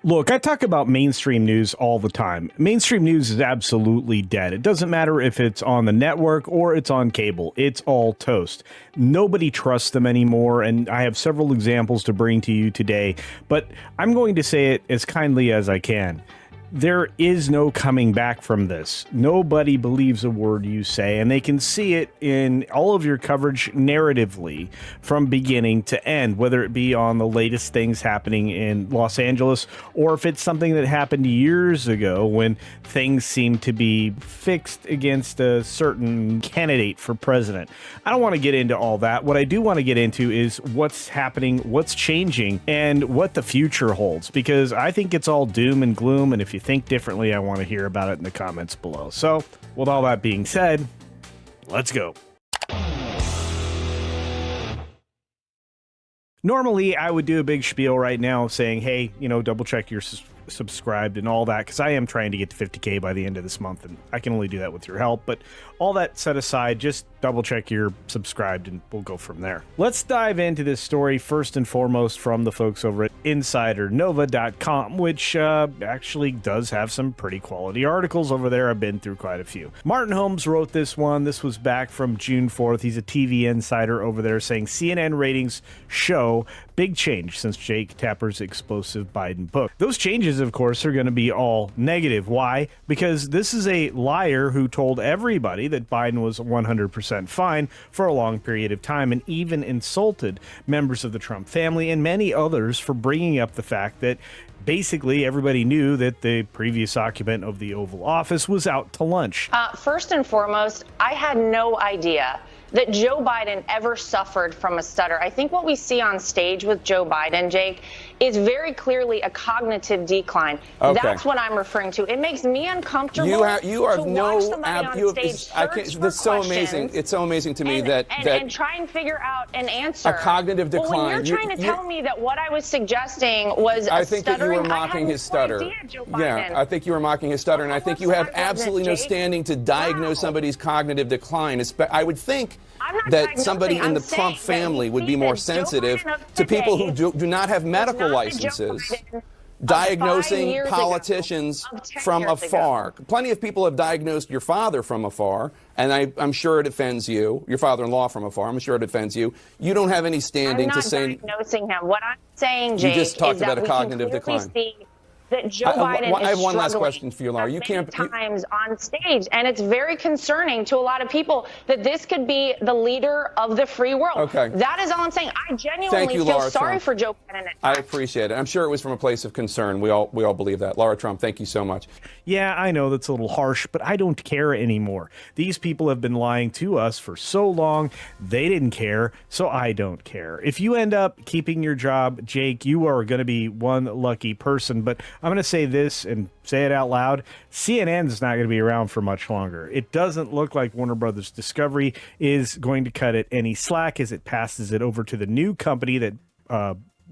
Look, I talk about mainstream news all the time. Mainstream news is absolutely dead. It doesn't matter if it's on the network or it's on cable. It's all toast. Nobody trusts them anymore, and I have several examples to bring to you today, but I'm going to say it as kindly as I can. There is no coming back from this. Nobody believes a word you say, and they can see it in all of your coverage narratively from beginning to end, whether it be on the latest things happening in Los Angeles or if it's something that happened years ago when things seem to be fixed against a certain candidate for president. I don't want to get into all that. What I do want to get into is what's happening, what's changing, and what the future holds, because I think it's all doom and gloom, and if you think differently, I want to hear about it in the comments below. So, with all that being said, let's go. Normally, I would do a big spiel right now saying, hey, double check you're subscribed and all that, because I am trying to get to 50K by the end of this month, and I can only do that with your help. But all that set aside, just double check you're subscribed and we'll go from there. Let's dive into this story first and foremost from the folks over at InsiderNova.com, which actually does have some pretty quality articles over there. I've been through quite a few. Martin Holmes wrote this one. This was back from June 4th. He's a TV insider over there, saying CNN ratings show big change since Jake Tapper's explosive Biden book. Those changes, of course, are going to be all negative. Why? Because this is a liar who told everybody that Biden was 100% fine for a long period of time, and even insulted members of the Trump family and many others for bringing up the fact that basically everybody knew that the previous occupant of the Oval Office was out to lunch. First and foremost, I had no idea that Joe Biden ever suffered from a stutter. I think what we see on stage with Joe Biden, Jake, is very clearly a cognitive decline. Okay. That's what I'm referring to. It makes me uncomfortable. You are That's so amazing. It's so amazing to me and try and figure out an answer. A cognitive decline. Well, when you're trying to tell me that what I was suggesting was I think that you were mocking his stutter. Yeah, I think you were mocking his stutter, and I think you have absolutely no standing to diagnose somebody's cognitive decline. I would think that somebody in the Trump family would be more sensitive to people who do not have medical licenses diagnosing politicians from afar. Plenty of people have diagnosed your father from afar, and I'm sure it offends you. Your father-in-law from afar. I'm sure it offends you. You don't have any standing to say. I'm not diagnosing him. What I'm saying, Jake, you just talked about a cognitive decline. That Joe Biden I have one last question for you, Laura. You can't times on stage, and it's very concerning to a lot of people that this could be the leader of the free world. Okay, that is all I'm saying. I genuinely feel sorry for Joe Biden. I appreciate it. I'm sure it was from a place of concern. We all believe that. Laura Trump, thank you so much. Yeah, I know that's a little harsh, but I don't care anymore. These people have been lying to us for so long. They didn't care, so I don't care. If you end up keeping your job, Jake, you are going to be one lucky person. But I'm going to say this and say it out loud. CNN is not going to be around for much longer. It doesn't look like Warner Brothers Discovery is going to cut it any slack as it passes it over to the new company that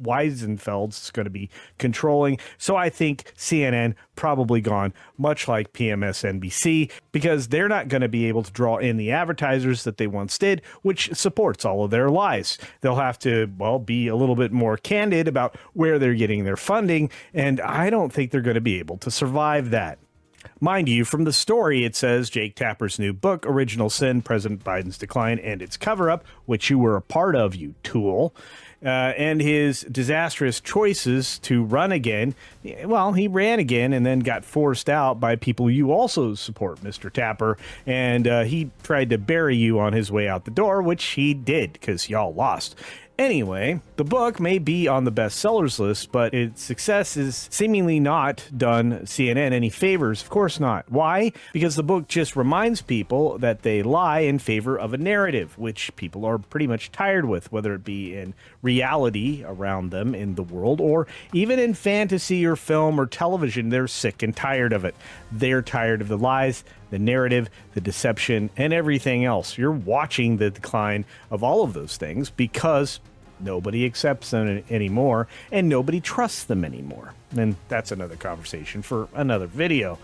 Weisenfeld's is going to be controlling. So I think CNN probably gone, much like MSNBC, because they're not going to be able to draw in the advertisers that they once did, which supports all of their lies. They'll have to, well, be a little bit more candid about where they're getting their funding, and I don't think they're going to be able to survive that. Mind you, from the story, it says Jake Tapper's new book, Original Sin, President Biden's Decline and Its Cover-Up, which you were a part of, you tool, and his disastrous choices to run again. Well, he ran again and then got forced out by people you also support, Mr. Tapper, and he tried to bury you on his way out the door, which he did because y'all lost. Anyway, the book may be on the bestsellers list, but its success is seemingly not done CNN any favors. Of course not. Why? Because the book just reminds people that they lie in favor of a narrative, which people are pretty much tired with, whether it be in reality around them in the world or even in fantasy or film or television. They're sick and tired of it. They're tired of the lies, the narrative, the deception, and everything else. You're watching the decline of all of those things because nobody accepts them anymore and nobody trusts them anymore. And that's another conversation for another video.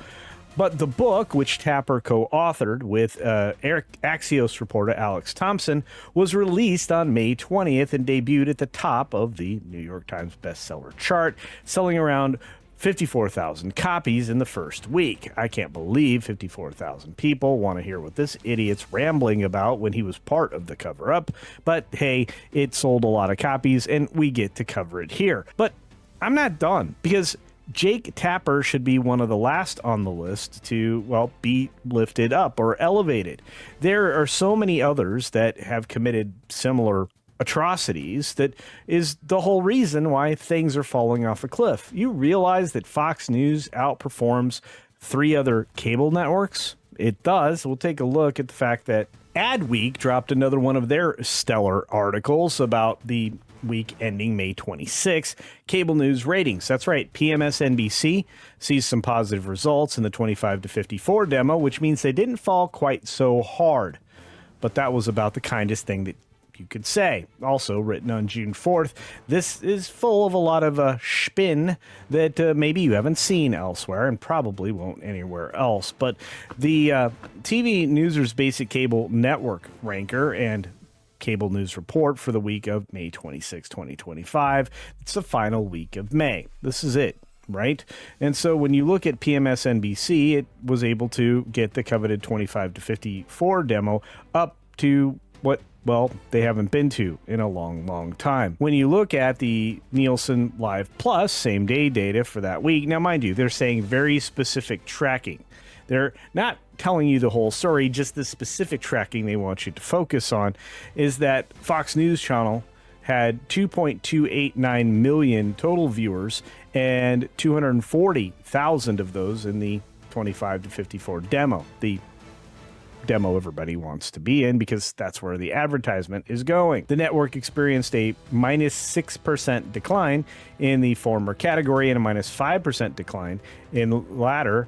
But the book, which Tapper co-authored with Axios reporter Alex Thompson, was released on May 20th and debuted at the top of the New York Times bestseller chart, selling around 54,000 copies in the first week. I can't believe 54,000 people want to hear what this idiot's rambling about when he was part of the cover-up. But hey, it sold a lot of copies, and we get to cover it here. But I'm not done, because Jake Tapper should be one of the last on the list to, well, be lifted up or elevated. There are so many others that have committed similar atrocities that is the whole reason why things are falling off a cliff. You realize that Fox News outperforms 3 other cable networks? It does. We'll take a look at the fact that AdWeek dropped another one of their stellar articles about the week ending May 26. Cable news ratings. That's right. PMSNBC sees some positive results in the 25 to 54 demo, which means they didn't fall quite so hard. But that was about the kindest thing that you could say. Also written on June 4th, this is full of a lot of spin that maybe you haven't seen elsewhere and probably won't anywhere else. But the TV Newsers Basic Cable Network ranker and cable news report for the week of May 26, 2025. It's the final week of May. This is it, right? And so when you look at PMSNBC, it was able to get the coveted 25 to 54 demo up to what, well, they haven't been to in a long, long time. When you look at the Nielsen Live Plus same-day data for that week, now mind you, they're saying very specific tracking. They're not telling you the whole story, just the specific tracking they want you to focus on is that Fox News Channel had 2.289 million total viewers and 240,000 of those in the 25 to 54 demo. The demo everybody wants to be in because that's where the advertisement is going. The network experienced a minus 6% decline in the former category and a minus 5% decline in the latter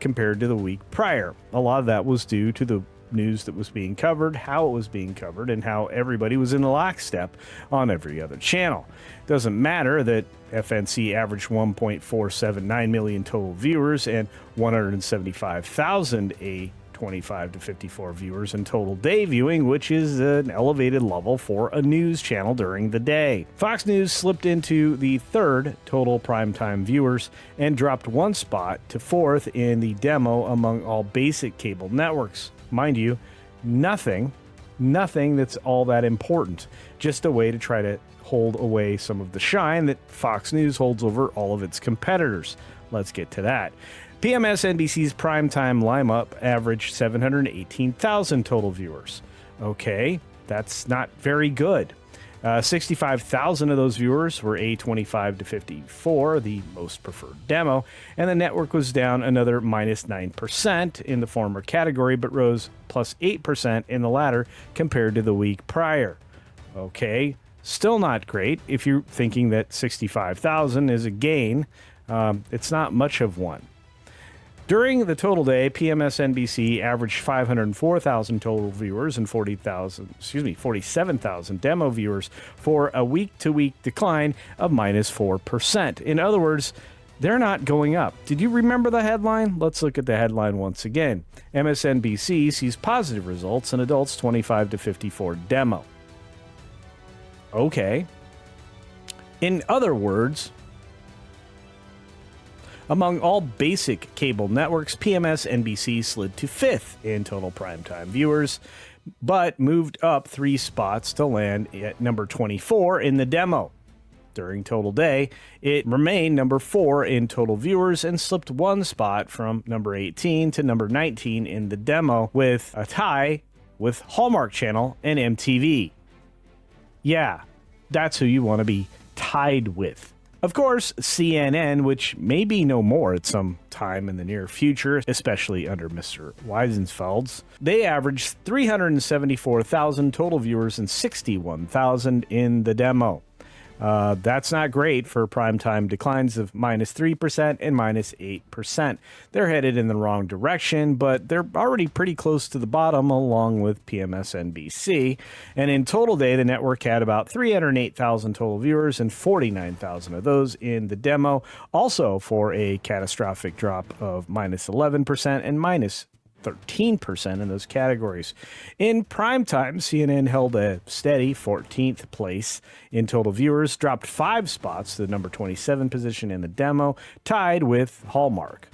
compared to the week prior. A lot of that was due to the news that was being covered, how it was being covered, and how everybody was in lockstep on every other channel. It doesn't matter that FNC averaged 1.479 million total viewers and 175,000 a 25 to 54 viewers in total day viewing, which is an elevated level for a news channel during the day. Fox News slipped into the 3rd total primetime viewers and dropped 1 spot to 4th in the demo among all basic cable networks. Mind you, nothing that's all that important. Just a way to try to hold away some of the shine that Fox News holds over all of its competitors. Let's get to that. PMSNBC's primetime lineup averaged 718,000 total viewers. Okay, that's not very good. 65,000 of those viewers were A25 to 54, the most preferred demo, and the network was down another minus 9% in the former category, but rose plus 8% in the latter compared to the week prior. Okay, still not great. If you're thinking that 65,000 is a gain, it's not much of one. During the total day, PMSNBC averaged 504,000 total viewers and 47,000 demo viewers for a week-to-week decline of minus 4%. In other words, they're not going up. Did you remember the headline? Let's look at the headline once again. MSNBC sees positive results in adults 25 to 54 demo. Okay. In other words, among all basic cable networks, PMSNBC slid to 5th in total primetime viewers, but moved up 3 spots to land at number 24 in the demo. During total day, it remained number 4 in total viewers and slipped 1 spot from number 18 to number 19 in the demo, with a tie with Hallmark Channel and MTV. Yeah, that's who you want to be tied with. Of course, CNN, which may be no more at some time in the near future, especially under Mr. Weisenfeld's, they averaged 374,000 total viewers and 61,000 in the demo. That's not great for primetime declines of -3% and -8%. They're headed in the wrong direction, but they're already pretty close to the bottom along with PMSNBC. And in total day, the network had about 308,000 total viewers and 49,000 of those in the demo, also for a catastrophic drop of -11% and -13% in those categories. In primetime, CNN held a steady 14th place in total viewers, dropped 5 spots to the number 27 position in the demo, tied with Hallmark.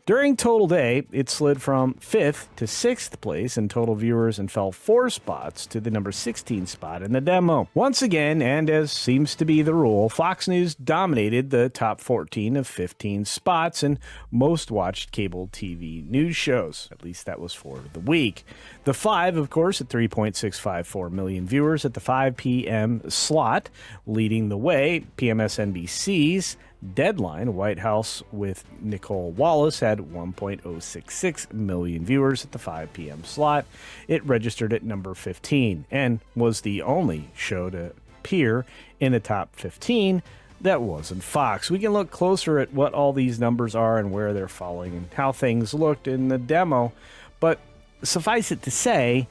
During total day, it slid from 5th to 6th place in total viewers and fell 4 spots to the number 16 spot in the demo. Once again, and as seems to be the rule, Fox News dominated the top 14 of 15 spots in most watched cable TV news shows. At least that was for the week. The 5, of course, at 3.654 million viewers at the 5 p.m. slot, leading the way. PMSNBC's Deadline, White House with Nicole Wallace, had 1.066 million viewers at the 5 p.m. slot. It registered at number 15 and was the only show to appear in the top 15 that wasn't Fox. We can look closer at what all these numbers are and where they're falling and how things looked in the demo, but suffice it to say,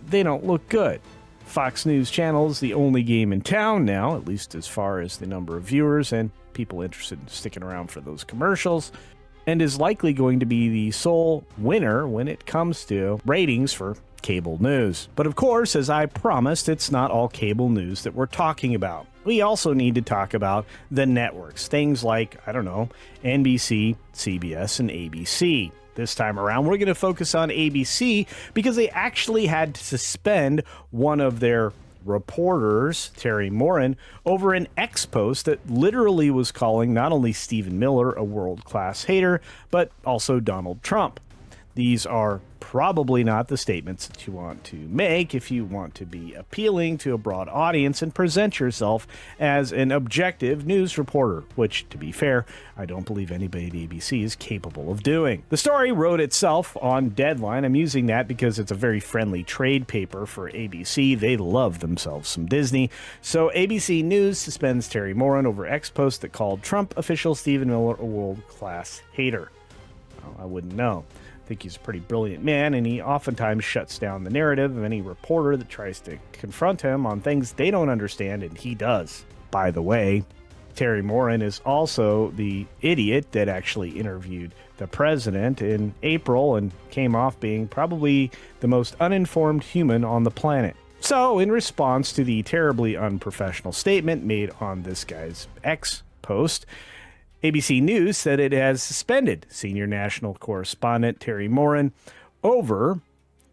they don't look good. Fox News Channel is the only game in town now, at least as far as the number of viewers and people interested in sticking around for those commercials, and is likely going to be the sole winner when it comes to ratings for cable news. But of course, as I promised, it's not all cable news that we're talking about. We also need to talk about the networks, things like, NBC, CBS, and ABC. This time around, we're going to focus on ABC because they actually had to suspend one of their reporters, Terry Moran, over an X post that literally was calling not only Stephen Miller a world-class hater, but also Donald Trump. These are probably not the statements that you want to make if you want to be appealing to a broad audience and present yourself as an objective news reporter, which, to be fair, I don't believe anybody at ABC is capable of doing. The story wrote itself on Deadline. I'm using that because it's a very friendly trade paper for ABC. They love themselves some Disney. So ABC News suspends Terry Moran over X post that called Trump official Stephen Miller a world-class hater. Well, I wouldn't know. I think he's a pretty brilliant man, and he oftentimes shuts down the narrative of any reporter that tries to confront him on things they don't understand, and he does. By the way, Terry Moran is also the idiot that actually interviewed the president in April and came off being probably the most uninformed human on the planet. So, in response to the terribly unprofessional statement made on this guy's X post, ABC News said it has suspended senior national correspondent Terry Moran over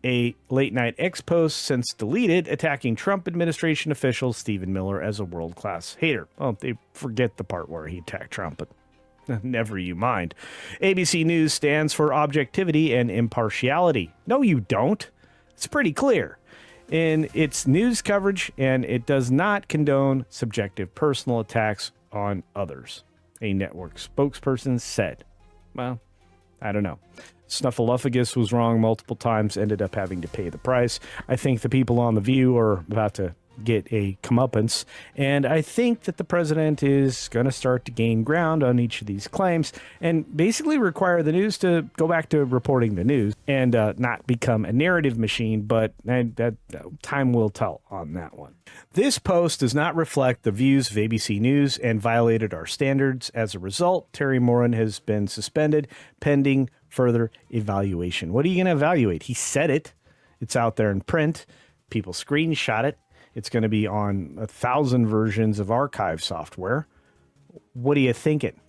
a late-night X post since deleted attacking Trump administration official Stephen Miller as a world-class hater. Well, they forget the part where he attacked Trump, but never you mind. ABC News stands for objectivity and impartiality. No, you don't. It's pretty clear in its news coverage, and it does not condone subjective personal attacks on others, a network spokesperson said. Well, I don't know. Snuffleupagus was wrong multiple times, ended up having to pay the price. I think the people on The View are about to get a comeuppance, and I think that the president is going to start to gain ground on each of these claims and basically require the news to go back to reporting the news and not become a narrative machine, but that time will tell on that one. This post does not reflect the views of ABC News and violated our standards. As a result, Terry Moran has been suspended pending further evaluation. What are you going to evaluate? He said it. It's out there in print. People screenshot it. It's going to be on 1,000 versions of archive software. What are you thinking?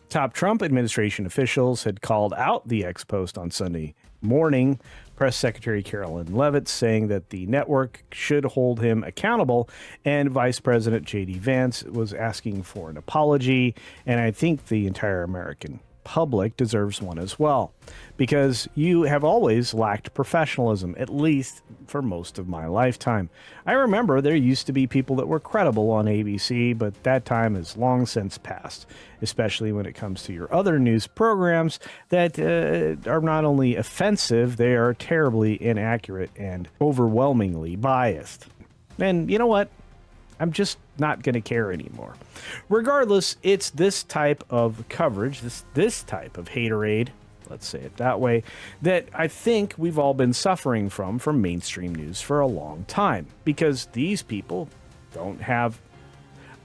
Top Trump administration officials had called out the X post on Sunday morning. Press Secretary Carolyn Leavitt saying that the network should hold him accountable, and Vice President J.D. Vance was asking for an apology, and I think the entire American public deserves one as well, because you have always lacked professionalism, at least for most of my lifetime. I remember there used to be people that were credible on ABC, but that time has long since passed, especially when it comes to your other news programs that are not only offensive, they are terribly inaccurate and overwhelmingly biased. And you know what? I'm just not going to care anymore. Regardless, it's this type of coverage, this type of haterade, let's say it that way, that I think we've all been suffering from mainstream news for a long time, because these people don't have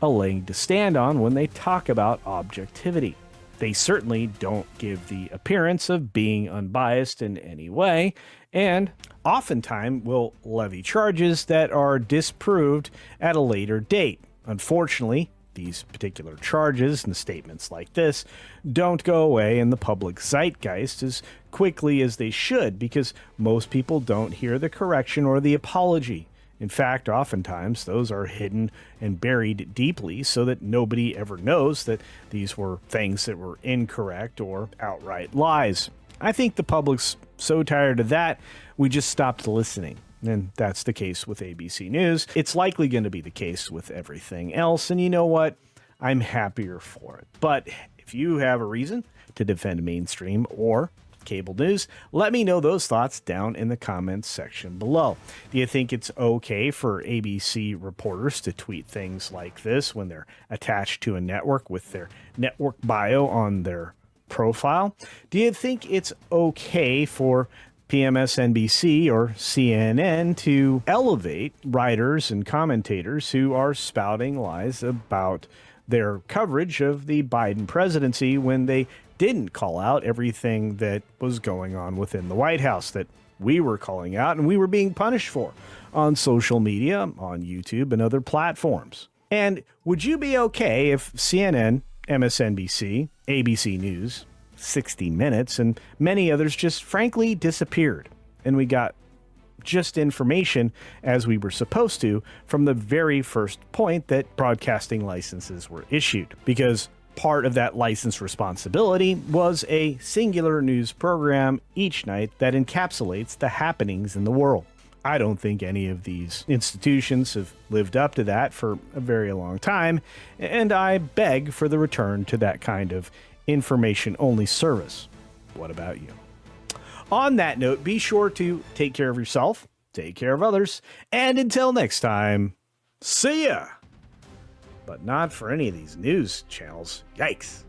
a leg to stand on when they talk about objectivity. They certainly don't give the appearance of being unbiased in any way, and oftentimes will levy charges that are disproved at a later date. Unfortunately, these particular charges and statements like this don't go away in the public zeitgeist as quickly as they should, because most people don't hear the correction or the apology. In fact, oftentimes those are hidden and buried deeply so that nobody ever knows that these were things that were incorrect or outright lies. I think the public's so tired of that, we just stopped listening. And that's the case with ABC News. It's likely going to be the case with everything else. And you know what? I'm happier for it. But if you have a reason to defend mainstream or cable news, let me know those thoughts down in the comments section below. Do you think it's okay for ABC reporters to tweet things like this when they're attached to a network with their network bio on their profile? Do you think it's okay for MSNBC or CNN to elevate writers and commentators who are spouting lies about their coverage of the Biden presidency when they didn't call out everything that was going on within the White House that we were calling out and we were being punished for on social media, on YouTube, and other platforms? And would you be okay if CNN, MSNBC, ABC News, 60 Minutes, and many others just frankly disappeared, and we got just information as we were supposed to from the very first point that broadcasting licenses were issued? Because part of that license responsibility was a singular news program each night that encapsulates the happenings in the world. I don't think any of these institutions have lived up to that for a very long time, and I beg for the return to that kind of information-only service. What about you? On that note, be sure to take care of yourself, take care of others, and until next time, see ya! But not for any of these news channels. Yikes.